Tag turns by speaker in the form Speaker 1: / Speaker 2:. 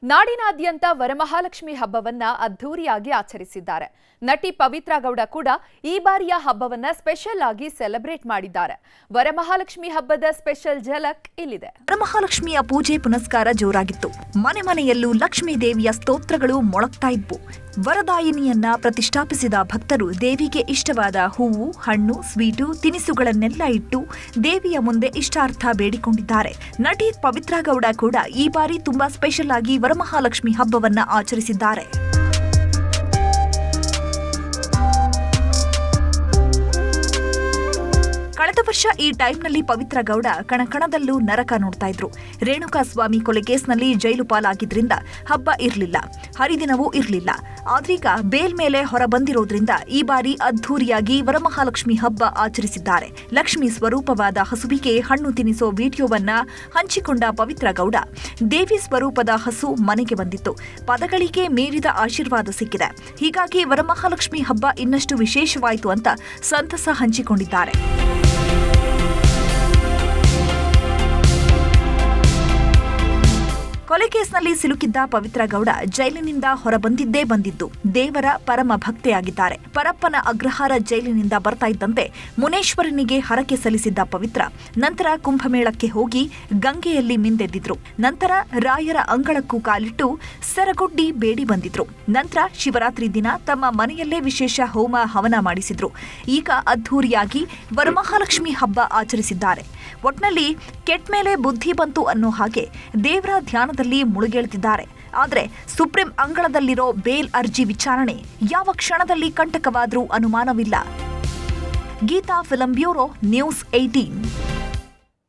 Speaker 1: ನಾಡಿನಾದ್ಯಂತ ವರಮಹಾಲಕ್ಷ್ಮಿ ಹಬ್ಬವನ್ನ ಅದ್ಧೂರಿಯಾಗಿ ಆಚರಿಸಿದ್ದಾರೆ. ನಟಿ ಪವಿತ್ರ ಗೌಡ ಕೂಡ ಈ ಬಾರಿಯ ಹಬ್ಬವನ್ನ ಸ್ಪೆಷಲ್ ಆಗಿ ಸೆಲೆಬ್ರೇಟ್ ಮಾಡಿದ್ದಾರೆ. ವರಮಹಾಲಕ್ಷ್ಮಿ ಹಬ್ಬದ ಸ್ಪೆಷಲ್ ಝಲಕ್ ಇಲ್ಲಿದೆ.
Speaker 2: ವರಮಹಾಲಕ್ಷ್ಮಿಯ ಪೂಜೆ ಪುನಸ್ಕಾರ ಜೋರಾಗಿತ್ತು. ಮನೆ ಮನೆಯಲ್ಲೂ ಲಕ್ಷ್ಮೀ ದೇವಿಯ ಸ್ತೋತ್ರಗಳು ಮೊಳಗ್ತಾ ಇದ್ವು. ವರದಾಯಿನಿಯನ್ನ ಪ್ರತಿಷ್ಠಾಪಿಸಿದ ಭಕ್ತರು ದೇವಿಗೆ ಇಷ್ಟವಾದ ಹೂವು, ಹಣ್ಣು, ಸ್ವೀಟು, ತಿನಿಸುಗಳನ್ನೆಲ್ಲ ಇಟ್ಟು ದೇವಿಯ ಮುಂದೆ ಇಷ್ಟಾರ್ಥ ಬೇಡಿಕೊಂಡಿದ್ದಾರೆ. ನಟಿ ಪವಿತ್ರ ಗೌಡ ಕೂಡ ಈ ಬಾರಿ ತುಂಬಾ ಸ್ಪೆಷಲ್ ಆಗಿ ವರಮಹಾಲಕ್ಷ್ಮಿ ಹಬ್ಬವನ್ನ ಆಚರಿಸಿದ್ದಾರೆ. ಕಳೆದ ವರ್ಷ ಈ ಟೈಮ್ನಲ್ಲಿ ಪವಿತ್ರ ಗೌಡ ಕಣಕಣದಲ್ಲೂ ನರಕ ನೋಡ್ತಾ ಇದ್ರು. ರೇಣುಕಾ ಸ್ವಾಮಿ ಕೊಲೆ ಕೇಸ್ನಲ್ಲಿ ಜೈಲು ಪಾಲಾಗಿದ್ರಿಂದ ಹಬ್ಬ ಇರಲಿಲ್ಲ, ಹರಿದಿನವೂ ಇರಲಿಲ್ಲ. ಆದ್ರೀಗ ಬೇಲ್ ಮೇಲೆ ಹೊರ ಬಂದಿರೋದ್ರಿಂದ ಈ ಬಾರಿ ಅದ್ಧೂರಿಯಾಗಿ ವರಮಹಾಲಕ್ಷ್ಮಿ ಹಬ್ಬ ಆಚರಿಸಿದ್ದಾರೆ. ಲಕ್ಷ್ಮಿ ಸ್ವರೂಪವಾದ ಹಸುವಿಗೆ ಹಣ್ಣು ತಿನಿಸೋ ವಿಡಿಯೋವನ್ನ ಹಂಚಿಕೊಂಡ ಪವಿತ್ರ ಗೌಡ, ದೇವಿ ಸ್ವರೂಪದ ಹಸು ಮನೆಗೆ ಬಂದಿತ್ತು, ಪದಗಳಿಗೆ ಮೀರಿದ ಆಶೀರ್ವಾದ ಸಿಕ್ಕಿದೆ, ಹೀಗಾಗಿ ವರಮಹಾಲಕ್ಷ್ಮಿ ಹಬ್ಬ ಇನ್ನಷ್ಟು ವಿಶೇಷವಾಯಿತು ಅಂತ ಸಂತಸ ಹಂಚಿಕೊಂಡಿದ್ದಾರೆ. ಕೊಲೆ ಕೇಸ್ನಲ್ಲಿ ಸಿಲುಕಿದ್ದ ಪವಿತ್ರ ಗೌಡ ಜೈಲಿನಿಂದ ಹೊರಬಂದಿದ್ದೇ ಬಂದಿದ್ದು ದೇವರ ಪರಮ ಭಕ್ತೆಯಾಗಿದ್ದಾರೆ. ಪರಪ್ಪನ ಅಗ್ರಹಾರ ಜೈಲಿನಿಂದ ಬರ್ತಾ ಇದ್ದಂತೆ ಮುನೇಶ್ವರನಿಗೆ ಹರಕೆ ಸಲ್ಲಿಸಿದ್ದ ಪವಿತ್ರ ನಂತರ ಕುಂಭಮೇಳಕ್ಕೆ ಹೋಗಿ ಗಂಗೆಯಲ್ಲಿ ಮಿಂದೆದ್ದಿದ್ರು. ನಂತರ ರಾಯರ ಅಂಗಳಕ್ಕೂ ಕಾಲಿಟ್ಟು ಸರಗುಡ್ಡಿ ಬೇಡಿ ಬಂದಿದ್ರು. ನಂತರ ಶಿವರಾತ್ರಿ ದಿನ ತಮ್ಮ ಮನೆಯಲ್ಲೇ ವಿಶೇಷ ಹೋಮ ಹವನ ಮಾಡಿಸಿದ್ರು. ಈಗ ಅದ್ಧೂರಿಯಾಗಿ ವರಮಹಾಲಕ್ಷ್ಮಿ ಹಬ್ಬ ಆಚರಿಸಿದ್ದಾರೆ. ಒಟ್ನಲ್ಲಿ ಕೆಟ್ಮೇಲೆ ಬುದ್ಧಿ ಬಂತು ಅನ್ನೋ ಹಾಗೆ ದೇವರ ಧ್ಯಾನದಲ್ಲಿ ಮುಳುಗೇಳ್ತಿದ್ದಾರೆ. ಆದರೆ ಸುಪ್ರೀಂ ಅಂಗಳದಲ್ಲಿರೋ ಬೇಲ್ ಅರ್ಜಿ ವಿಚಾರಣೆ ಯಾವ ಕ್ಷಣದಲ್ಲಿ ಕಂಟಕವಾದ್ರೂ ಅನುಮಾನವಿಲ್ಲ. Geetha film bureau, news 18.